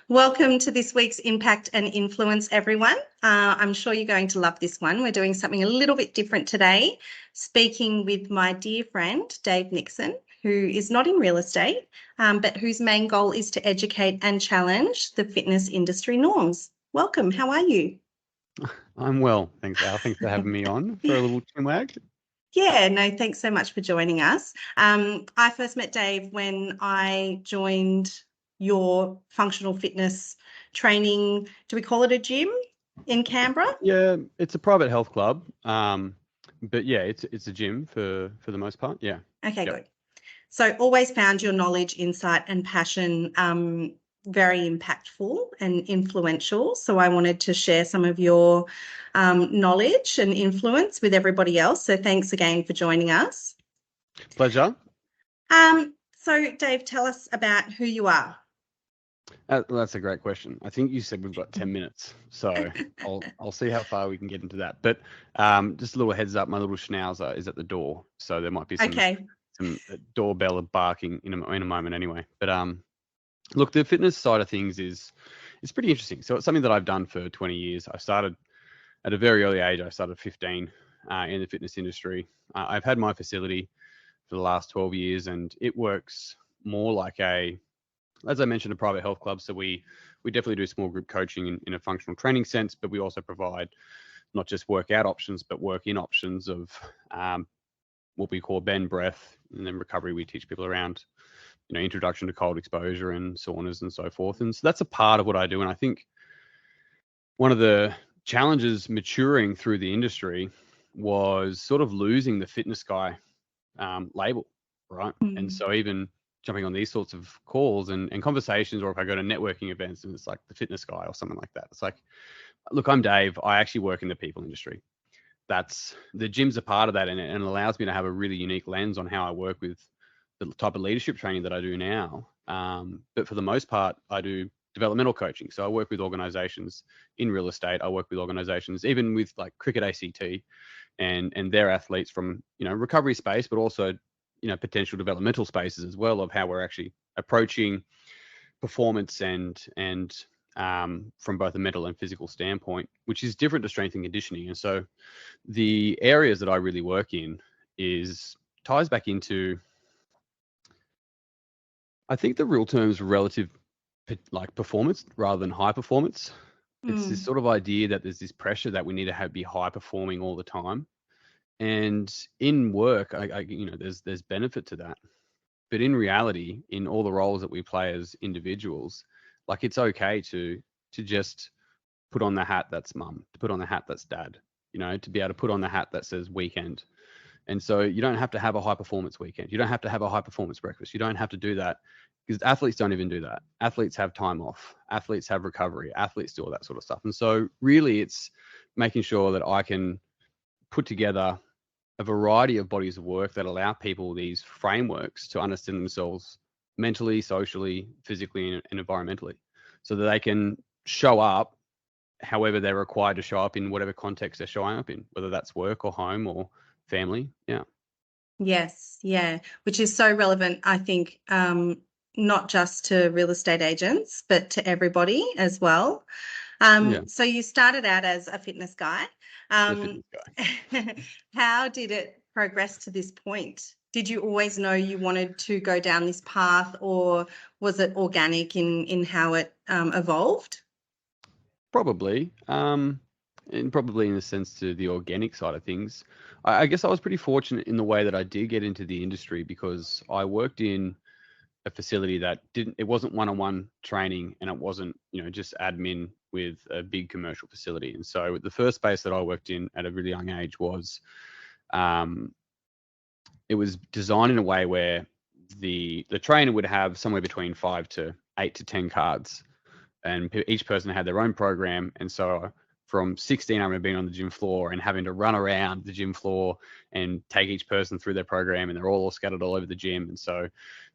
Welcome to this week's Impact and Influence, everyone. I'm sure you're going to love this one. We're doing something a little bit different today, speaking with my dear friend, Dave Nixon, who is not in real estate, but whose main goal is to educate and challenge the fitness industry norms. Welcome. How are you? I'm well. Thanks, Al. Thanks for having me on for a little chinwag. Yeah, no, thanks so much for joining us. I first met Dave when I joined your functional fitness training. Do we call it a gym in Canberra? Yeah, it's a private health club. But yeah, it's a gym for the most part. Yeah. Okay, Yep. good. So always found your knowledge, insight, and passion very impactful and influential. So I wanted to share some of your knowledge and influence with everybody else. So thanks again for joining us. Pleasure. So Dave, tell us about who you are. That's a great question. I think you said we've got 10 minutes, so I'll see how far we can get into that. But just a little heads up, my little schnauzer is at the door, so there might be some doorbell barking in a moment anyway. But look, the fitness side of things it's pretty interesting. So it's something that I've done for 20 years. I started at a very early age. I started 15 in the fitness industry. I've had my facility for the last 12 years, and it works more like as I mentioned, a private health club. So we definitely do small group coaching in a functional training sense, but we also provide not just workout options, but work-in options of what we call bend, breath, and then recovery. We teach people around, introduction to cold exposure and saunas and so forth. And so that's a part of what I do. And I think one of the challenges maturing through the industry was sort of losing the fitness guy label, right? And so even jumping on these sorts of calls and conversations, or if I go to networking events and it's like the fitness guy or something like that, it's like, look, I'm Dave. I actually work in the people industry. That's the gym's a part of that, and it allows me to have a really unique lens on how I work with the type of leadership training that I do now. But for the most part, I do developmental coaching. So I work with organizations in real estate. I work with organizations, even with like Cricket ACT and their athletes from, recovery space, but also, potential developmental spaces as well, of how we're actually approaching performance and from both a mental and physical standpoint, which is different to strength and conditioning. And so the areas that I really work in ties back into, I think the real term is relative like performance rather than high performance. It's this sort of idea that there's this pressure that we need to be high performing all the time. And in work, there's benefit to that. But in reality, in all the roles that we play as individuals, like it's okay to just put on the hat that's mum, to put on the hat that's dad, to be able to put on the hat that says weekend. And so you don't have to have a high performance weekend. You don't have to have a high performance breakfast. You don't have to do that, because athletes don't even do that. Athletes have time off. Athletes have recovery. Athletes do all that sort of stuff. And so really it's making sure that I can put together a variety of bodies of work that allow people these frameworks to understand themselves mentally, socially, physically, and environmentally, so that they can show up however they're required to show up in whatever context they're showing up in, whether that's work or home or family. Yeah. Yes, yeah, which is so relevant, I think, not just to real estate agents, but to everybody as well. So you started out as a fitness guy. The fitness guy. How did it progress to this point? Did you always know you wanted to go down this path, or was it organic in how it evolved? Probably. And probably in the sense to the organic side of things. I guess I was pretty fortunate in the way that I did get into the industry, because I worked in a facility that it wasn't one-on-one training, and it wasn't, just admin with a big commercial facility. And so the first space that I worked in at a really young age was, it was designed in a way where the trainer would have somewhere between 5 to 8 to 10 cards, and each person had their own program. And so from 16, I remember being on the gym floor and having to run around the gym floor and take each person through their program, and they're all scattered all over the gym. And so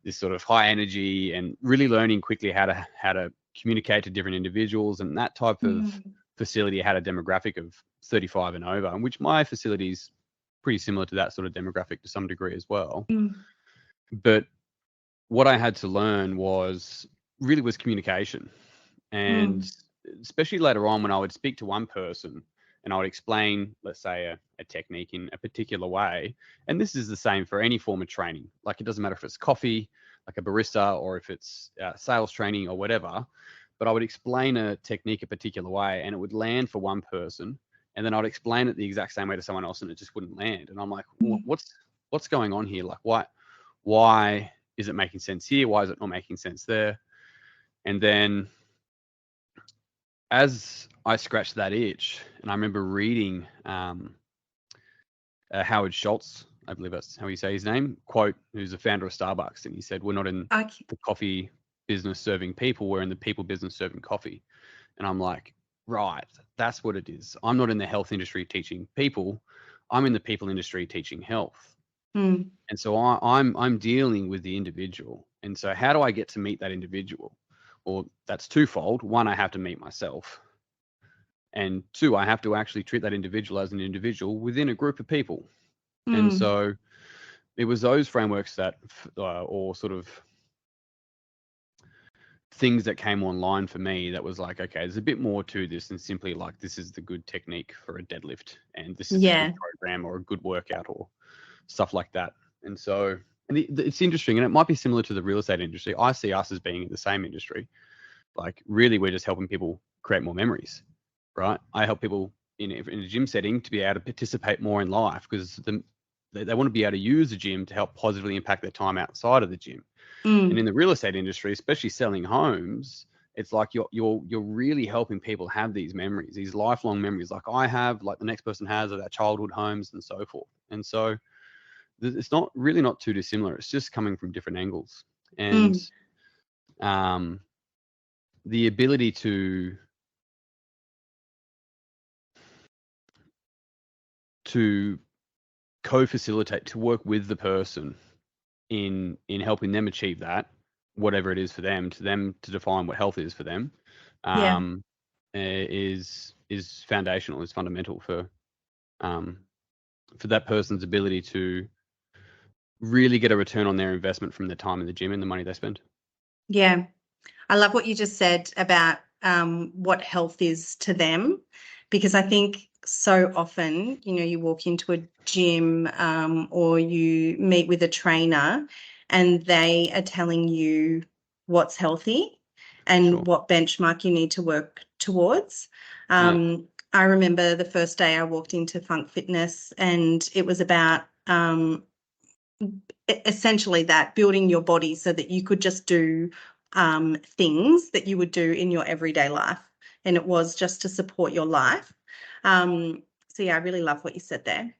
this sort of high energy and really learning quickly how to communicate to different individuals. And that type of facility had a demographic of 35 and over, and which my facility is pretty similar to that sort of demographic to some degree as well. But what I had to learn was communication. And especially later on when I would speak to one person and I would explain, let's say, a technique in a particular way. And this is the same for any form of training. Like, it doesn't matter if it's coffee, like a barista, or if it's sales training or whatever. But I would explain a technique a particular way and it would land for one person. And then I'd explain it the exact same way to someone else and it just wouldn't land. And I'm like, what's going on here? Like, why is it making sense here? Why is it not making sense there? And then as I scratched that itch, and I remember reading Howard Schultz, I believe that's how you say his name, quote, who's the founder of Starbucks. And he said, we're not in the coffee business serving people, we're in the people business serving coffee. And I'm like, right, that's what it is. I'm not in the health industry teaching people. I'm in the people industry teaching health. And so I'm dealing with the individual. And so how do I get to meet that individual? Well, that's twofold. One, I have to meet myself. And two, I have to actually treat that individual as an individual within a group of people. And so it was those frameworks that, or sort of things that came online for me that was like, okay, there's a bit more to this than simply like, this is the good technique for a deadlift and this is a good program or a good workout or stuff like that. And so, and it's interesting, and it might be similar to the real estate industry. I see us as being in the same industry. Like, really, we're just helping people create more memories, right? I help people in a gym setting to be able to participate more in life because they want to be able to use the gym to help positively impact their time outside of the gym. And in the real estate industry, especially selling homes, it's like you're really helping people have these memories, these lifelong memories, like I have, like the next person has, of their childhood homes and so forth. And so it's not too dissimilar. It's just coming from different angles. And the ability to co-facilitate, to work with the person in helping them achieve that, whatever it is for them, to define what health is for them, is foundational, is fundamental for that person's ability to really get a return on their investment from their time in the gym and the money they spend. Yeah. I love what you just said about what health is to them, because I think so often, you walk into a gym or you meet with a trainer and they are telling you what's healthy and what benchmark you need to work towards. I remember the first day I walked into Funk Fitness and it was about essentially that, building your body so that you could just do things that you would do in your everyday life, and it was just to support your life. So yeah, I really love what you said there.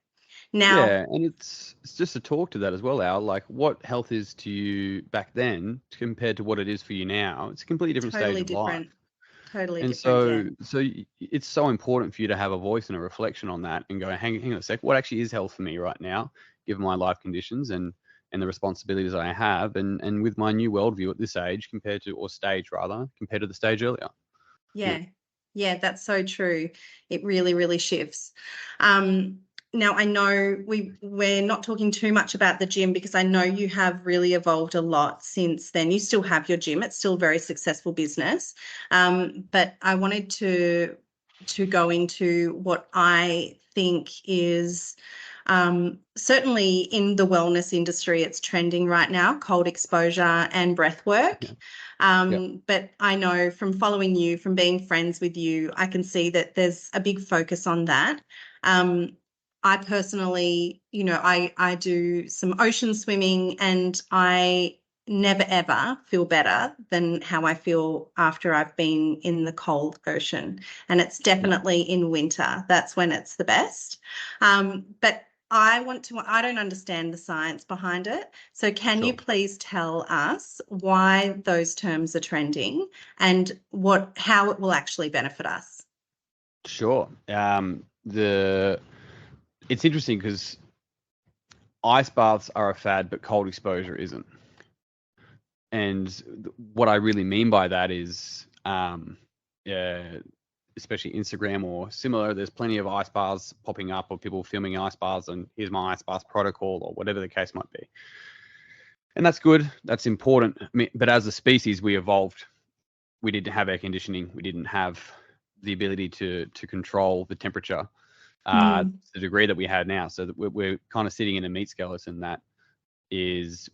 Now, and it's just to talk to that as well, Al, like what health is to you back then compared to what it is for you now. It's a completely different stage of life. Totally and different. So it's so important for you to have a voice and a reflection on that and go, hang on a sec, what actually is health for me right now, given my life conditions and the responsibilities I have, and with my new worldview at this age compared to the stage earlier. Yeah, that's so true. It really, really shifts. Now, I know we're not talking too much about the gym because I know you have really evolved a lot since then. You still have your gym. It's still a very successful business. But I wanted to go into what I think is certainly in the wellness industry, it's trending right now, cold exposure and breath work. But I know from following you, from being friends with you, I can see that there's a big focus on that. I personally, I do some ocean swimming and I never, ever feel better than how I feel after I've been in the cold ocean. And it's definitely in winter. That's when it's the best. But I don't understand the science behind it. So can you please tell us why those terms are trending and how it will actually benefit us? Sure. It's interesting because ice baths are a fad, but cold exposure isn't. And what I really mean by that is, especially Instagram or similar, there's plenty of ice baths popping up or people filming ice baths and here's my ice bath protocol or whatever the case might be. And that's good. That's important. But as a species, we evolved we didn't have air conditioning. We didn't have the ability to control the temperature to the degree that we had now. So that we're kind of sitting in a meat skeleton that was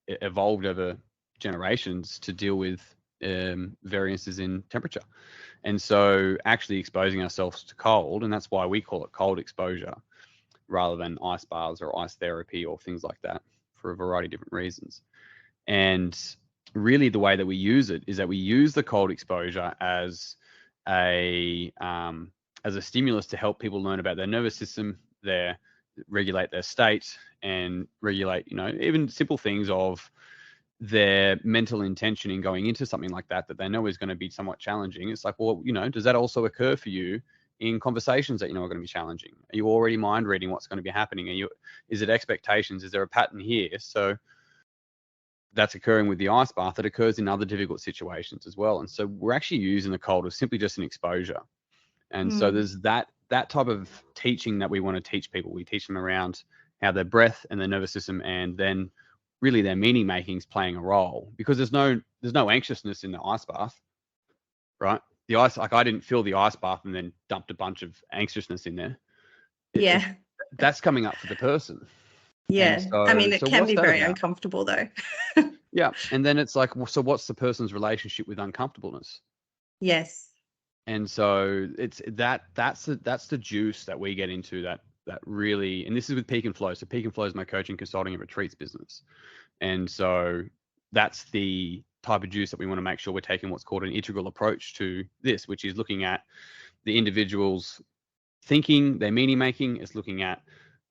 evolved over generations to deal with variances in temperature. And so actually exposing ourselves to cold, and that's why we call it cold exposure rather than ice baths or ice therapy or things like that, for a variety of different reasons. And really the way that we use it is that we use the cold exposure as a stimulus to help people learn about their nervous system, regulate their state, and regulate, even simple things of their mental intention in going into something like that they know is going to be somewhat challenging. It's like, well, does that also occur for you in conversations that are going to be challenging? Are you already mind reading what's going to be happening? Is it expectations? Is there a pattern here? So that's occurring with the ice bath that occurs in other difficult situations as well. And so we're actually using the cold as simply just an exposure. And so there's that type of teaching that we want to teach people. We teach them around how their breath and their nervous system, and then really their meaning making is playing a role, because there's no anxiousness in the ice bath, right? The ice, like I didn't fill the ice bath and then dumped a bunch of anxiousness in there. That's coming up for the person. Yeah. So, I mean, it can be very uncomfortable though. Yeah. And then it's like, so what's the person's relationship with uncomfortableness? Yes. And so it's that's the juice that we get into that really, and this is with Peak and Flow. So Peak and Flow is my coaching, consulting, and retreats business. And so that's the type of juice that we want to make sure we're taking what's called an integral approach to this, which is looking at the individual's thinking, their meaning making. It's looking at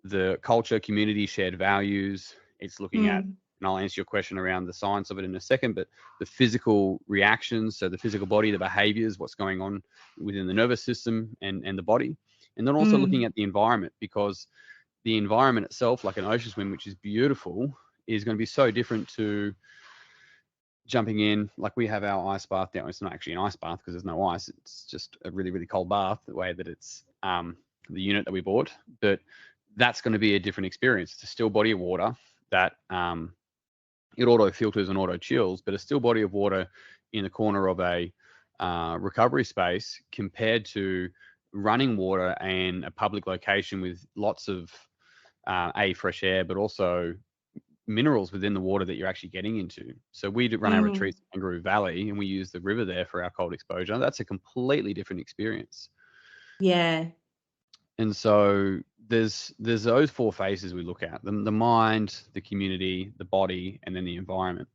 the culture, community, shared values. It's looking at, and I'll answer your question around the science of it in a second, but the physical reactions, so the physical body, the behaviors, what's going on within the nervous system and the body. And then also looking at the environment, because the environment itself, like an ocean swim, which is beautiful, is going to be so different to jumping in. Like we have our ice bath now. It's not actually an ice bath because there's no ice. It's just a really, really cold bath, the way that it's the unit that we bought. But that's going to be a different experience. It's a still body of water that it auto filters and auto chills, but a still body of water in the corner of a recovery space compared to running water in a public location with lots of fresh air, but also minerals within the water that you're actually getting into. So we run our retreats in Kangaroo Valley, and we use the river there for our cold exposure. That's a completely different experience. Yeah. And so there's those four phases we look at: the mind, the community, the body, and then the environment.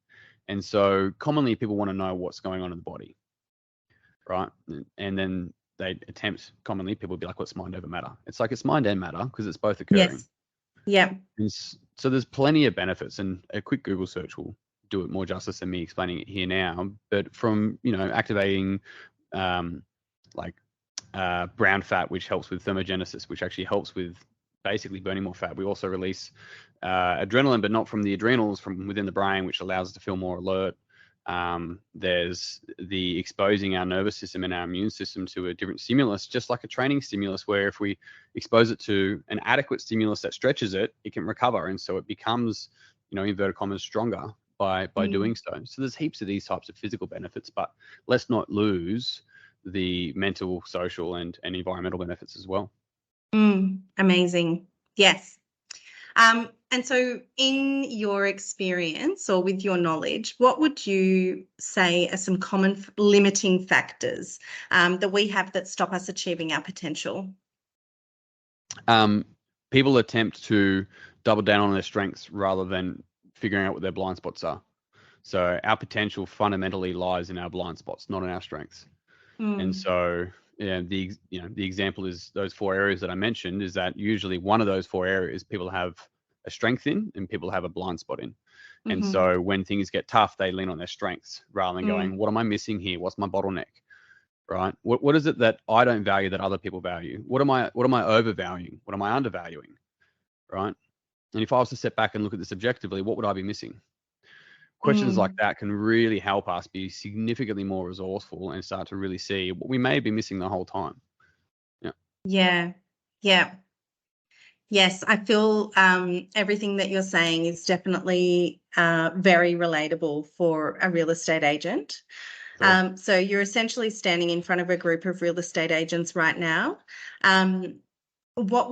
And so commonly people want to know what's going on in the body, right? And then they attempt, commonly people will be like, what's mind over matter? It's like, it's mind and matter, because it's both occurring. Yes. Yeah. And so there's plenty of benefits, and a quick Google search will do it more justice than me explaining it here now. But from, activating brown fat, which helps with thermogenesis, which actually helps with basically burning more fat. We also release adrenaline, but not from the adrenals, from within the brain, which allows us to feel more alert. There's the exposing our nervous system and our immune system to a different stimulus, just like a training stimulus, where if we expose it to an adequate stimulus that stretches it, it can recover. And so it becomes, inverted commas, stronger by doing so. So there's heaps of these types of physical benefits, but let's not lose the mental, social, and environmental benefits as well. Amazing. Yes. And so in your experience, or with your knowledge, what would you say are some common limiting factors that we have that stop us achieving our potential? People attempt to double down on their strengths rather than figuring out what their blind spots are. So our potential fundamentally lies in our blind spots, not in our strengths. And so the example is those four areas that I mentioned, is that usually one of those four areas people have a strength in and people have a blind spot in. And so when things get tough, they lean on their strengths rather than going, what am I missing here? What's my bottleneck? Right? What is it that I don't value that other people value? What am I overvaluing? What am I undervaluing? Right? And if I was to step back and look at this objectively, what would I be missing? Questions like that can really help us be significantly more resourceful and start to really see what we may be missing the whole time. Yeah. Yes, I feel everything that you're saying is definitely very relatable for a real estate agent. So you're essentially standing in front of a group of real estate agents right now. What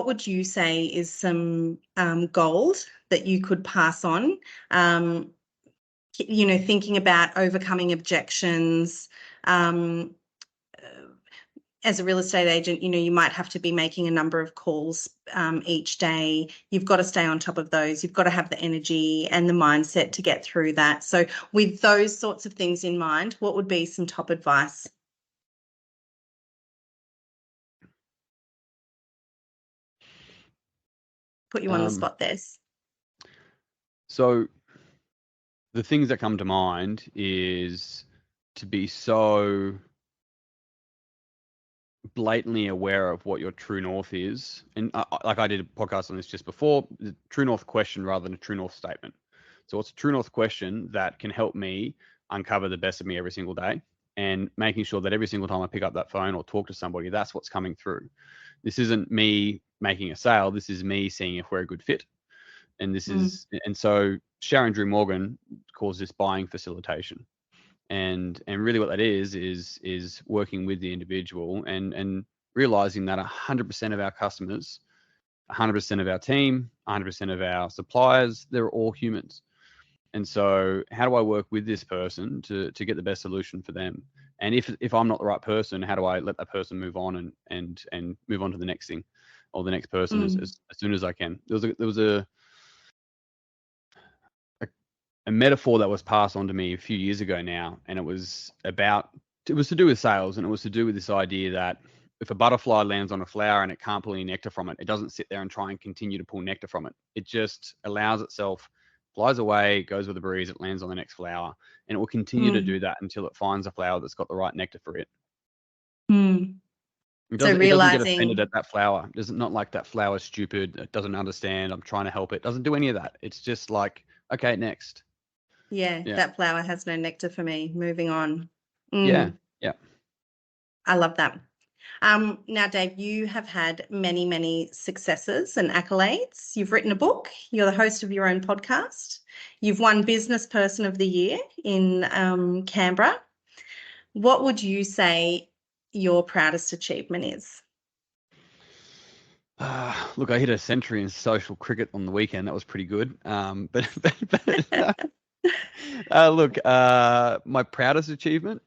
would you say is some gold that you could pass on? Thinking about overcoming objections. As a real estate agent, you might have to be making a number of calls each day. You've got to stay on top of those. You've got to have the energy and the mindset to get through that. So with those sorts of things in mind, what would be some top advice? Put you on the spot there. So the things that come to mind is to be so blatantly aware of what your true north is. And like I did a podcast on this just before, the true north question rather than a true north statement. So what's a true north question that can help me uncover the best of me every single day, and making sure that every single time I pick up that phone or talk to somebody, that's what's coming through. This isn't me making a sale. This is me seeing if we're a good fit. And this is, and so Sharon Drew Morgan calls this buying facilitation. And really what that is working with the individual and realizing that 100% of our customers, 100% of our team, 100% of our suppliers, they're all humans. And so how do I work with this person to get the best solution for them? And if I'm not the right person, how do I let that person move on and move on to the next thing or the next person as soon as I can? There was a metaphor that was passed on to me a few years ago now, and it was to do with sales, and it was to do with this idea that if a butterfly lands on a flower and it can't pull any nectar from it, it doesn't sit there and try and continue to pull nectar from it. It just allows itself, flies away, goes with the breeze, it lands on the next flower, and it will continue to do that until it finds a flower that's got the right nectar for it. It doesn't get offended at that flower. It's not like that flower's stupid, it doesn't understand, I'm trying to help it. It doesn't do any of that. It's just like, okay, next. Yeah, that flower has no nectar for me. Moving on. Yeah. I love that. Now, Dave, you have had many, many successes and accolades. You've written a book. You're the host of your own podcast. You've won Business Person of the Year in Canberra. What would you say your proudest achievement is? Look, I hit a century in social cricket on the weekend. That was pretty good. Look, my proudest achievement.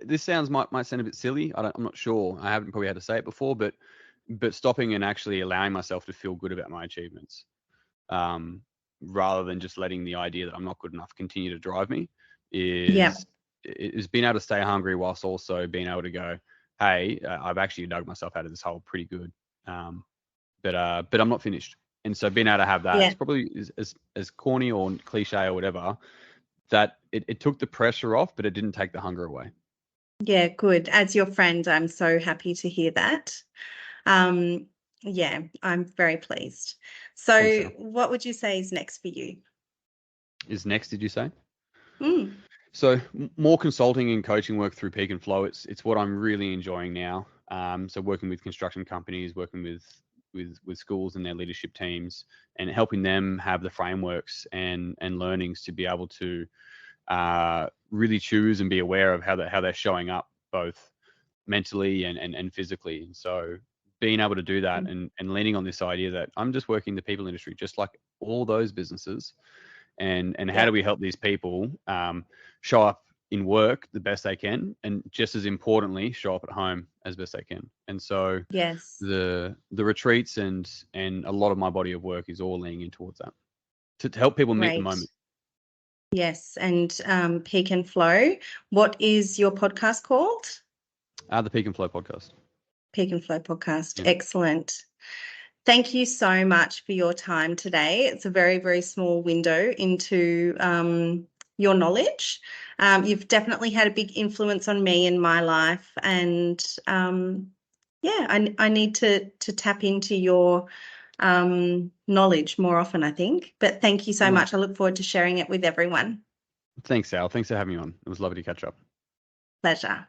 This might sound a bit silly. I'm not sure. I haven't probably had to say it before, but stopping and actually allowing myself to feel good about my achievements, rather than just letting the idea that I'm not good enough continue to drive me, is being able to stay hungry whilst also being able to go, hey, I've actually dug myself out of this hole pretty good, but I'm not finished. And so being able to have that, it's probably as corny or cliche or whatever, that it took the pressure off, but it didn't take the hunger away. Yeah, good. As your friend, I'm so happy to hear that. Yeah, I'm very pleased. So Thanks, what would you say is next for you? Is next, did you say? So more consulting and coaching work through Peak and Flow. It's what I'm really enjoying now. So working with construction companies, working with schools and their leadership teams, and helping them have the frameworks and learnings to be able to really choose and be aware of how they're showing up, both mentally and physically. And so being able to do that and leaning on this idea that I'm just working the people industry, just like all those businesses, and how do we help these people show up in work the best they can, and just as importantly, show up at home as best they can. And so the retreats and a lot of my body of work is all leaning in towards that to help people meet the moment. Yes, and Peak and Flow. What is your podcast called? The Peak and Flow podcast. Peak and Flow podcast. Yeah. Excellent. Thank you so much for your time today. It's a very, very small window into your knowledge. You've definitely had a big influence on me in my life, and I need to tap into your knowledge more often, I think. But thank you so much. I look forward to sharing it with everyone. Thanks, Al. Thanks for having me on. It was lovely to catch up. Pleasure.